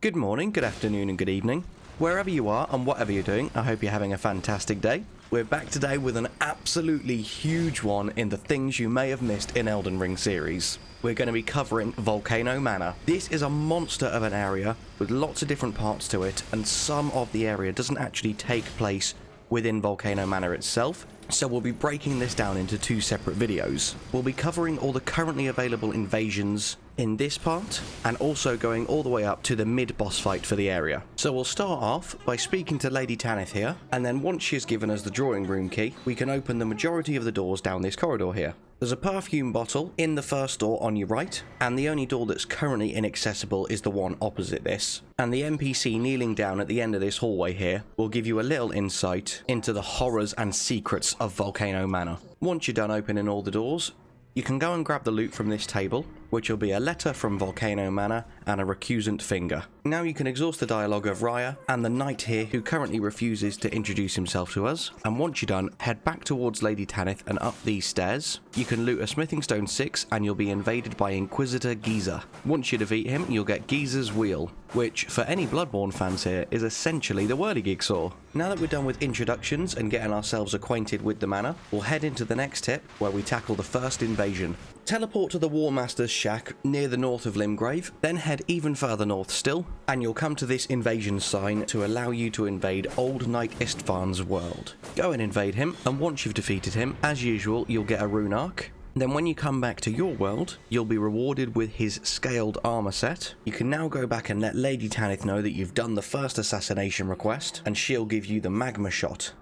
Good morning, good afternoon and good evening. Wherever you are and whatever you're doing, I hope you're having a fantastic day. We're back today with an absolutely huge one in the things you may have missed in Elden Ring series. We're going to be covering Volcano Manor. This is a monster of an area with lots of different parts to it, and some of the area doesn't actually take place within Volcano Manor itself. So we'll be breaking this down into two separate videos. We'll be covering all the currently available invasions in this part, and also going all the way up to the mid-boss fight for the area. So we'll start off by speaking to Lady Tanith here, and then once she's given us the drawing room key, we can open the majority of the doors down this corridor here. There's a perfume bottle in the first door on your right, and the only door that's currently inaccessible is the one opposite this. And the NPC kneeling down at the end of this hallway here will give you a little insight into the horrors and secrets of Volcano Manor. Once you're done opening all the doors, you can go and grab the loot from this table, which will be a letter from Volcano Manor and a recusant finger. Now you can exhaust the dialogue of Rileigh and the knight here who currently refuses to introduce himself to us. And once you're done, head back towards Lady Tanith and up these stairs. You can loot a Smithing Stone 6 and you'll be invaded by Inquisitor Ghiza. Once you defeat him, you'll get Ghiza's Wheel, which for any Bloodborne fans here is essentially the whirligig saw. Now that we're done with introductions and getting ourselves acquainted with the manor, we'll head into the next tip where we tackle the first invasion. Teleport to the War Master's shack near the north of Limgrave, then head even further north still, and you'll come to this invasion sign to allow you to invade Old Knight Istvan's world. Go and invade him, and once you've defeated him, as usual, you'll get a rune arc. Then when you come back to your world, you'll be rewarded with his scaled armor set. You can now go back and let Lady Tanith know that you've done the first assassination request, and she'll give you the Magma shot.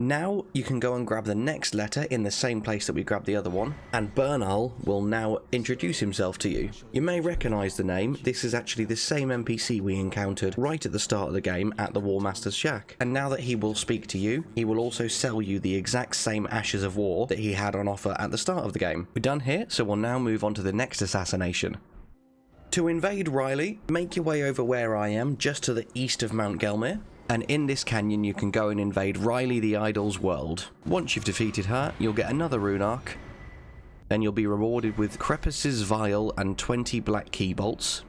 Now you can go and grab the next letter in the same place that we grabbed the other one, and Bernal will now introduce himself to you. You may recognise the name. This is actually the same NPC we encountered right at the start of the game at the War Master's shack. And now that he will speak to you, he will also sell you the exact same Ashes of War that he had on offer at the start of the game. We're done here, so we'll now move on to the next assassination. To invade Rileigh, make your way over where I am, just to the east of Mount Gelmir. And in this canyon you can go and invade Rileigh the Idol's world. Once you've defeated her, you'll get another rune arc. Then you'll be rewarded with Crepus's Vial and 20 black key bolts.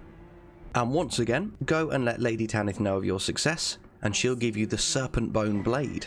And once again, go and let Lady Tanith know of your success, and she'll give you the Serpent Bone Blade.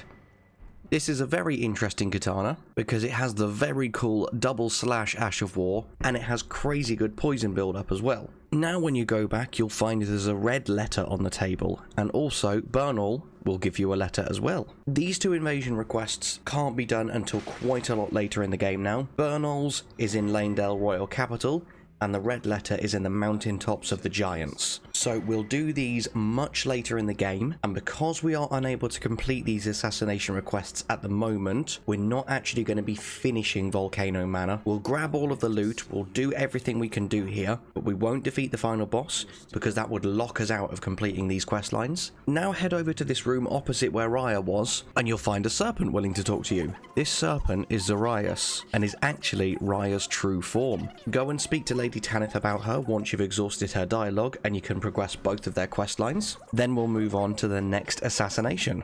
This is a very interesting katana, because it has the very cool double slash Ash of War, and it has crazy good poison build up as well. Now when you go back, you'll find there's a red letter on the table, and also Bernal will give you a letter as well. These two invasion requests can't be done until quite a lot later in the game now. Bernal's is in Lanedale Royal Capital, and the red letter is in the mountaintops of the Giants. So we'll do these much later in the game, and because we are unable to complete these assassination requests at the moment, we're not actually going to be finishing Volcano Manor. We'll grab all of the loot, we'll do everything we can do here, but we won't defeat the final boss, because that would lock us out of completing these quest lines. Now head over to this room opposite where Rileigh was, and you'll find a serpent willing to talk to you. This serpent is Zarias, and is actually Rileigh's true form. Go and speak to Lady Tanith about her once you've exhausted her dialogue, and you can progress both of their quest lines. Then we'll move on to the next assassination.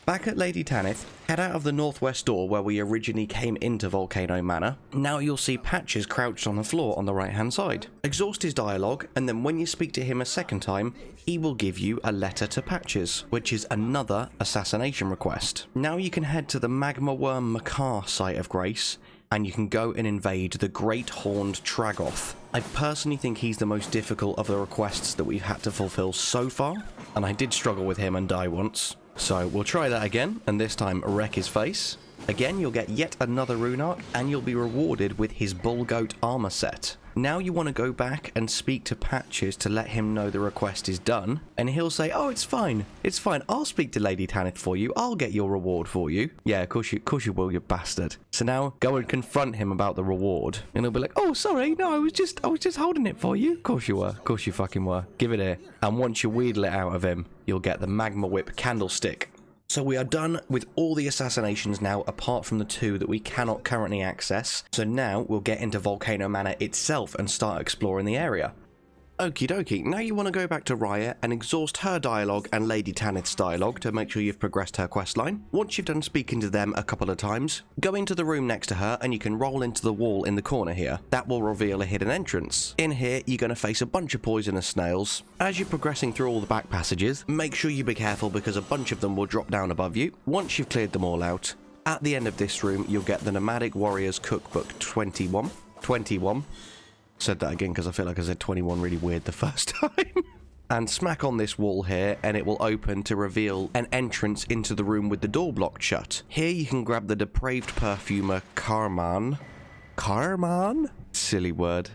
Back at Lady Tanith, head out of the northwest door where we originally came into Volcano Manor. Now you'll see Patches crouched on the floor on the right hand side. Exhaust his dialogue, and then when you speak to him a second time, he will give you a letter to Patches, which is another assassination request. Now you can head to the Magma Wyrm Makar site of Grace, and you can go and invade the Great Horned Tragoth. I personally think he's the most difficult of the requests that we've had to fulfill so far, and I did struggle with him and die once. So we'll try that again, and this time wreck his face. Again, you'll get yet another rune arc, and you'll be rewarded with his Bull Goat armor set. Now you want to go back and speak to Patches to let him know the request is done, and he'll say, oh, it's fine, I'll speak to Lady Tanith for you, I'll get your reward for you. Yeah, of course you will, you bastard. So now go and confront him about the reward, and he'll be like, oh, sorry, no, I was just holding it for you. Of course you were, of course you fucking were. Give it here. And once you wheedle it out of him, you'll get the Magma Whip candlestick. So we are done with all the assassinations now, apart from the two that we cannot currently access. So now we'll get into Volcano Manor itself and start exploring the area. Okie dokie, now you want to go back to Rileigh and exhaust her dialogue and Lady Tanith's dialogue to make sure you've progressed her questline. Once you've done speaking to them a couple of times, go into the room next to her and you can roll into the wall in the corner here. That will reveal a hidden entrance. In here, you're going to face a bunch of poisonous snails. As you're progressing through all the back passages, make sure you be careful because a bunch of them will drop down above you. Once you've cleared them all out, at the end of this room, you'll get the Nomadic Warriors Cookbook 21. Said that again because I feel like I said 21 really weird the first time. And smack on this wall here and it will open to reveal an entrance into the room with the door blocked shut. Here you can grab the depraved perfumer Carman. Carman? Silly word.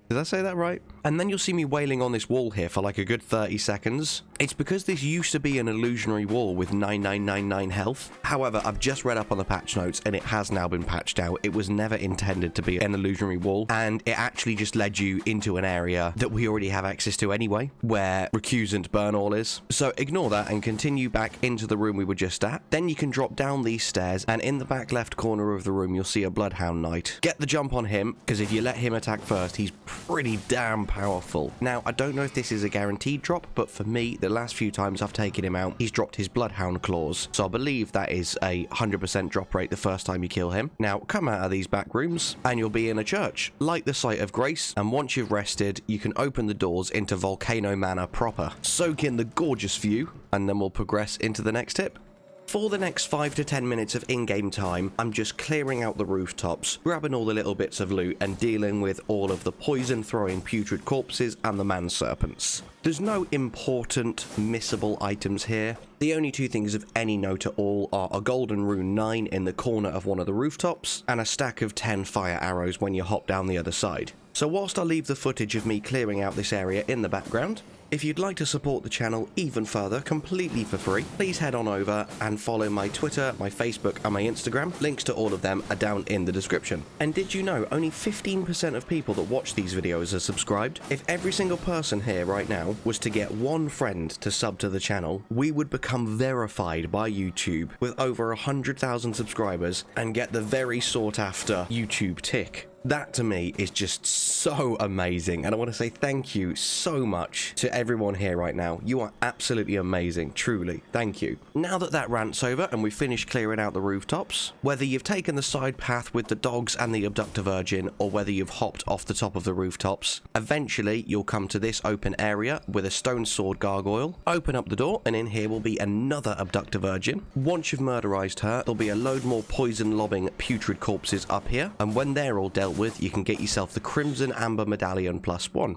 Did I say that right? And then you'll see me wailing on this wall here for like a good 30 seconds. It's because this used to be an illusionary wall with 9999 health. However, I've just read up on the patch notes and it has now been patched out. It was never intended to be an illusionary wall, and it actually just led you into an area that we already have access to anyway, where Recusant Burn All is. So ignore that and continue back into the room we were just at. Then you can drop down these stairs and in the back left corner of the room you'll see a Bloodhound Knight. Get the jump on him, because if you let him attack first, he's pretty damn powerful. Now, I don't know if this is a guaranteed drop, but for me, the last few times I've taken him out, he's dropped his Bloodhound Claws. So I believe that is a 100% drop rate the first time you kill him. Now, come out of these back rooms and you'll be in a church, like the Site of Grace, and once you've rested, you can open the doors into Volcano Manor proper. Soak in the gorgeous view, and then we'll progress into the next tip. For the next 5 to 10 minutes of in-game time, I'm just clearing out the rooftops, grabbing all the little bits of loot and dealing with all of the poison-throwing putrid corpses and the man-serpents. There's no important missable items here. The only two things of any note at all are a golden rune 9 in the corner of one of the rooftops and a stack of 10 fire arrows when you hop down the other side. So whilst I leave the footage of me clearing out this area in the background, if you'd like to support the channel even further completely for free, please head on over and follow my Twitter, my Facebook and my Instagram. Links to all of them are down in the description. And did you know only 15% of people that watch these videos are subscribed? If every single person here right now was to get one friend to sub to the channel, we would become verified by YouTube with over 100,000 subscribers and get the very sought after YouTube tick. That to me is just so amazing, and I want to say thank you so much to everyone here right now. You are absolutely amazing, truly. Thank you. Now that that rant's over and we've finished clearing out the rooftops, whether you've taken the side path with the dogs and the abductor virgin or whether you've hopped off the top of the rooftops, eventually you'll come to this open area with a stone sword gargoyle. Open up the door and in here will be another abductor virgin. Once you've murderized her, there'll be a load more poison lobbing putrid corpses up here, and when they're all dealt with, you can get yourself the Crimson Amber Medallion +1.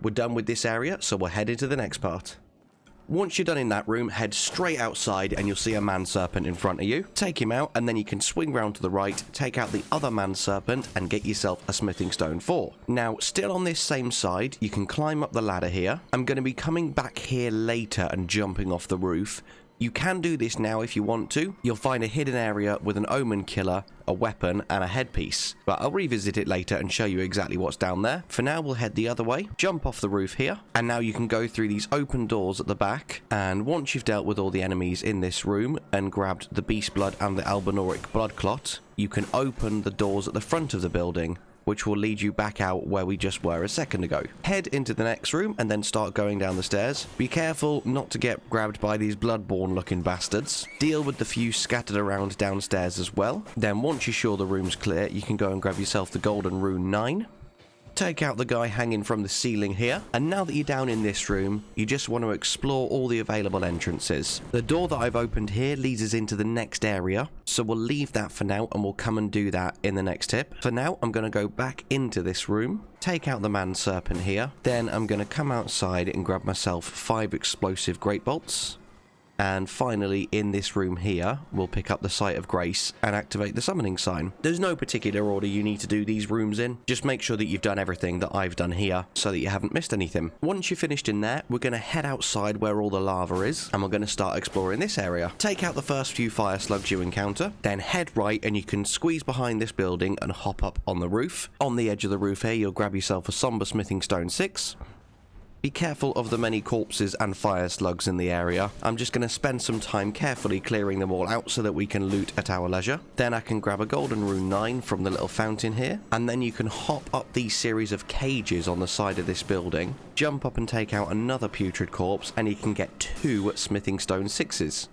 We're done with this area, so we'll head into the next part. Once you're done in that room, head straight outside and you'll see a man serpent in front of you. Take him out and then you can swing round to the right, take out the other man serpent and get yourself a smithing stone 4. Now, still on this same side, you can climb up the ladder here. I'm going to be coming back here later and jumping off the roof. You can do this now if you want to. You'll find a hidden area with an Omenkiller, a weapon, and a headpiece. But I'll revisit it later and show you exactly what's down there. For now, we'll head the other way, jump off the roof here, and now you can go through these open doors at the back. And once you've dealt with all the enemies in this room and grabbed the Beast Blood and the Albinoric Blood Clot, you can open the doors at the front of the building, which will lead you back out where we just were a second ago. Head into the next room and then start going down the stairs. Be careful not to get grabbed by these bloodborne looking bastards. Deal with the few scattered around downstairs as well. Then once you're sure the room's clear, you can go and grab yourself the golden rune 9. Take out the guy hanging from the ceiling here, and now that you're down in this room, you just want to explore all the available entrances. The door that I've opened here leads us into the next area, so we'll leave that for now and we'll come and do that in the next tip. For now, I'm going to go back into this room, take out the man serpent here, then I'm going to come outside and grab myself 5 explosive great bolts. And finally, in this room here, we'll pick up the Site of Grace and activate the summoning sign. There's no particular order you need to do these rooms in. Just make sure that you've done everything that I've done here so that you haven't missed anything. Once you're finished in there, we're going to head outside where all the lava is, and we're going to start exploring this area. Take out the first few fire slugs you encounter, then head right and you can squeeze behind this building and hop up on the roof. On the edge of the roof here, you'll grab yourself a Somber Smithing Stone 6. Be careful of the many corpses and fire slugs in the area. I'm just going to spend some time carefully clearing them all out so that we can loot at our leisure. Then I can grab a golden rune 9 from the little fountain here, and then you can hop up these series of cages on the side of this building, jump up and take out another putrid corpse, and you can get 2 smithing stone 6s.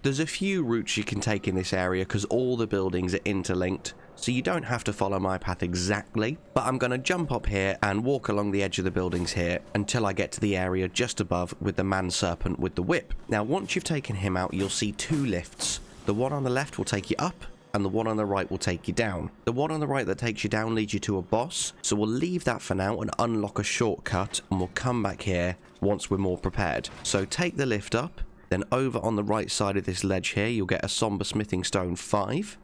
There's a few routes you can take in this area because all the buildings are interlinked, so you don't have to follow my path exactly, but I'm going to jump up here and walk along the edge of the buildings here until I get to the area just above with the man-serpent with the whip. Now once you've taken him out, you'll see 2 lifts. The one on the left will take you up, and the one on the right will take you down. The one on the right that takes you down leads you to a boss, so we'll leave that for now and unlock a shortcut, and we'll come back here once we're more prepared. So take the lift up, then over on the right side of this ledge here, you'll get a somber smithing stone 5.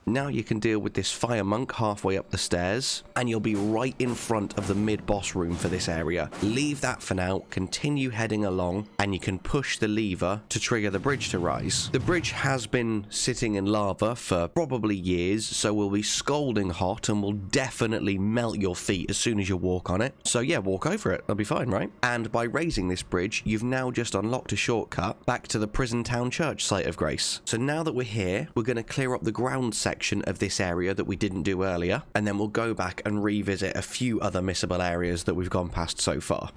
Now you can deal with this fire monk halfway up the stairs, and you'll be right in front of the mid-boss room for this area. Leave that for now, continue heading along, and you can push the lever to trigger the bridge to rise. The bridge has been sitting in lava for probably years, so will be scalding hot and will definitely melt your feet as soon as you walk on it. So yeah, walk over it, that'll be fine, right? And by raising this bridge, you've now just unlocked a shortcut back to the prison town church site of grace. So now that we're here, we're going to clear up the ground section of this area that we didn't do earlier, and then we'll go back and revisit a few other missable areas that we've gone past so far.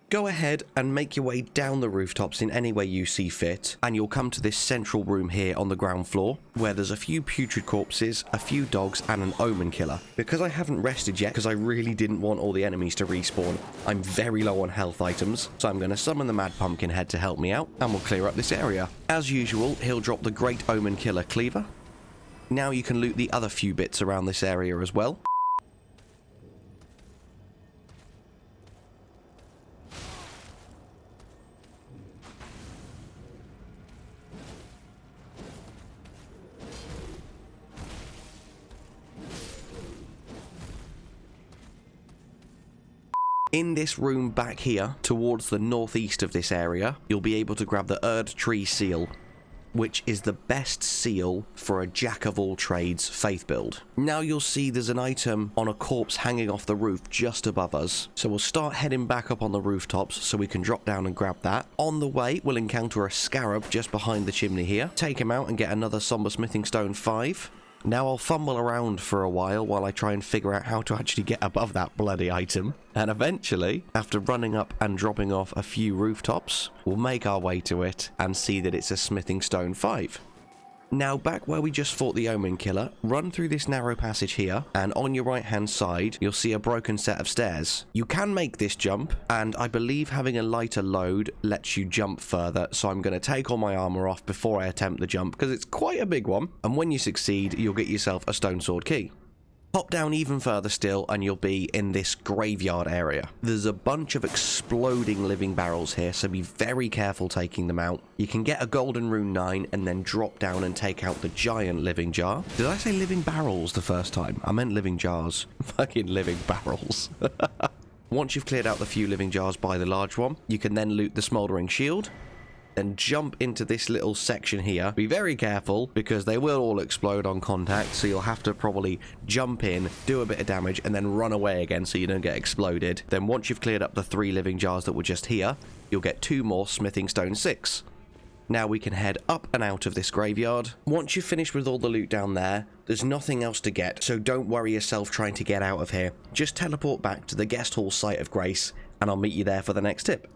Go ahead and make your way down the rooftops in any way you see fit, and you'll come to this central room here on the ground floor, where there's a few putrid corpses, a few dogs, and an Omenkiller. Because I haven't rested yet, because I really didn't want all the enemies to respawn, I'm very low on health items, so I'm going to summon the Mad Pumpkinhead to help me out, and we'll clear up this area. As usual, he'll drop the Great Omenkiller Cleaver. Now you can loot the other few bits around this area as well. In this room back here, towards the northeast of this area, you'll be able to grab the Erdtree seal, which is the best seal for a jack-of-all-trades faith build. Now you'll see there's an item on a corpse hanging off the roof just above us. So we'll start heading back up on the rooftops so we can drop down and grab that. On the way, we'll encounter a scarab just behind the chimney here. Take him out and get another somber smithing stone 5. Now I'll fumble around for a while I try and figure out how to actually get above that bloody item. And eventually, after running up and dropping off a few rooftops, we'll make our way to it and see that it's a smithing stone 5. Now back where we just fought the Omenkiller, run through this narrow passage here, and on your right hand side you'll see a broken set of stairs. You can make this jump, and I believe having a lighter load lets you jump further, so I'm going to take all my armor off before I attempt the jump because it's quite a big one, and when you succeed you'll get yourself a Stonesword Key. Hop down even further still and you'll be in this graveyard area. There's a bunch of exploding living barrels here, so be very careful taking them out. You can get a golden rune 9 and then drop down and take out the giant living jar. Did I say living barrels the first time? I meant living jars. Fucking living barrels. Once you've cleared out the few living jars by the large one, you can then loot the Smoldering shield. Then jump into this little section here. Be very careful because they will all explode on contact, so you'll have to probably jump in, do a bit of damage, and then run away again so you don't get exploded. Then once you've cleared up the 3 living jars that were just here, you'll get 2 more smithing stone 6. Now we can head up and out of this graveyard. Once you've finished with all the loot down there, there's nothing else to get, so don't worry yourself trying to get out of here. Just teleport back to the guest hall site of grace, and I'll meet you there for the next tip.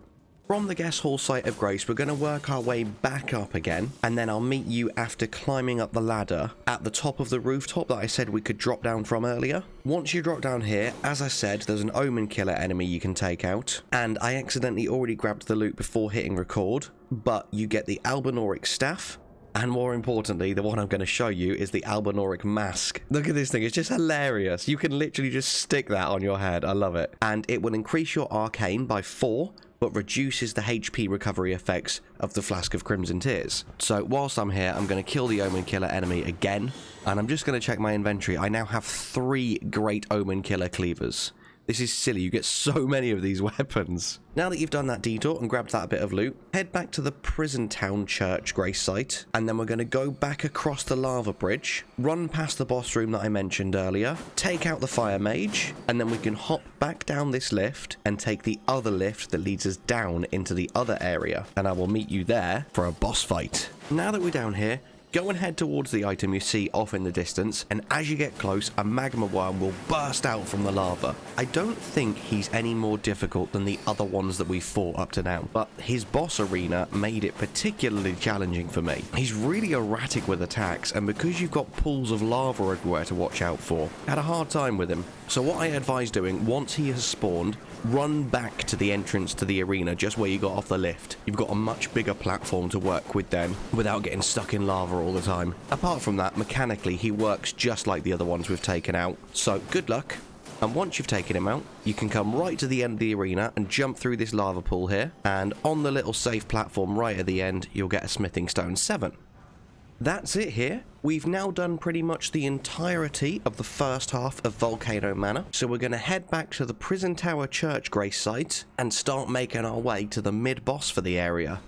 From the guest hall site of grace, we're going to work our way back up again, and then I'll meet you after climbing up the ladder at the top of the rooftop that I said we could drop down from earlier. Once you drop down here, as I said, there's an Omenkiller enemy you can take out, and I accidentally already grabbed the loot before hitting record, but you get the Albinauric staff, and more importantly, the one I'm going to show you is the Albinauric mask. Look at this thing, it's just hilarious. You can literally just stick that on your head, I love it. And it will increase your arcane by 4, but reduces the HP recovery effects of the Flask of Crimson Tears. So whilst I'm here, I'm going to kill the Omenkiller enemy again, and I'm just going to check my inventory. I now have 3 great Omenkiller cleavers. This is silly, you get so many of these weapons. Now that you've done that detour and grabbed that bit of loot, head back to the Prison Town Church grace site, and then we're going to go back across the lava bridge, run past the boss room that I mentioned earlier, take out the fire mage, and then we can hop back down this lift and take the other lift that leads us down into the other area, and I will meet you there for a boss fight. Now that we're down here, go and head towards the item you see off in the distance, and as you get close, a magma worm will burst out from the lava. I don't think he's any more difficult than the other ones that we've fought up to now, but his boss arena made it particularly challenging for me. He's really erratic with attacks, and because you've got pools of lava everywhere to watch out for, I had a hard time with him. So what I advise doing, once he has spawned, run back to the entrance to the arena just where you got off the lift. You've got a much bigger platform to work with then, without getting stuck in lava all the time. Apart from that, mechanically he works just like the other ones we've taken out. So good luck. And once you've taken him out, you can come right to the end of the arena and jump through this lava pool here, and on the little safe platform right at the end, you'll get a smithing stone 7. That's it here. We've now done pretty much the entirety of the first half of Volcano Manor, so we're going to head back to the Prison Tower Church grace site and start making our way to the mid-boss for the area.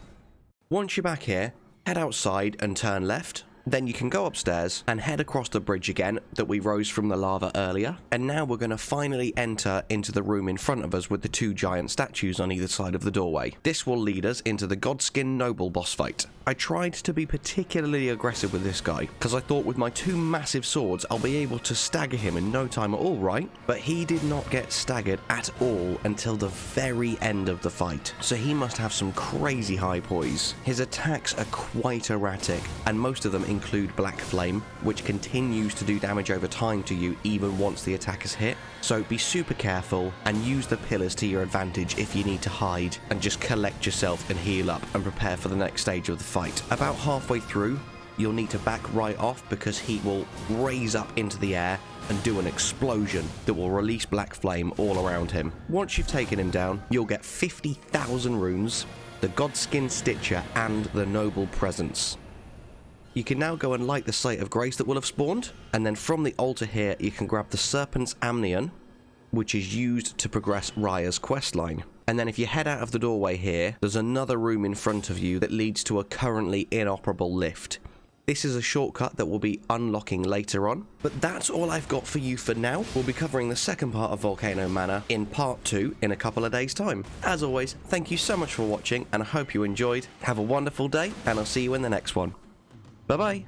Once you're back here, head outside and turn left. Then you can go upstairs and head across the bridge again that we rose from the lava earlier. And now we're going to finally enter into the room in front of us with the 2 giant statues on either side of the doorway. This will lead us into the GODSKIN Noble boss fight. I tried to be particularly aggressive with this guy because I thought with my 2 massive swords I'll be able to stagger him in no time at all, right? But he did not get staggered at all until the very end of the fight. So he must have some crazy high poise. His attacks are quite erratic, and most of them include Black Flame, which continues to do damage over time to you even once the attack is hit. So be super careful and use the pillars to your advantage if you need to hide, and just collect yourself and heal up and prepare for the next stage of the fight. About halfway through, you'll need to back right off because he will raise up into the air and do an explosion that will release Black Flame all around him. Once you've taken him down, you'll get 50,000 runes, the GODSKIN Stitcher, and the Noble Presence. You can now go and light the Site of Grace that will have spawned, and then from the altar here you can grab the Serpent's Amnion, which is used to progress Raya's questline. And then if you head out of the doorway here, there's another room in front of you that leads to a currently inoperable lift. This is a shortcut that will be unlocking later on. But that's all I've got for you for now. We'll be covering the second part of Volcano Manor in part 2 in a couple of days' time. As always, thank you so much for watching, and I hope you enjoyed. Have a wonderful day, and I'll see you in the next one. Bye-bye.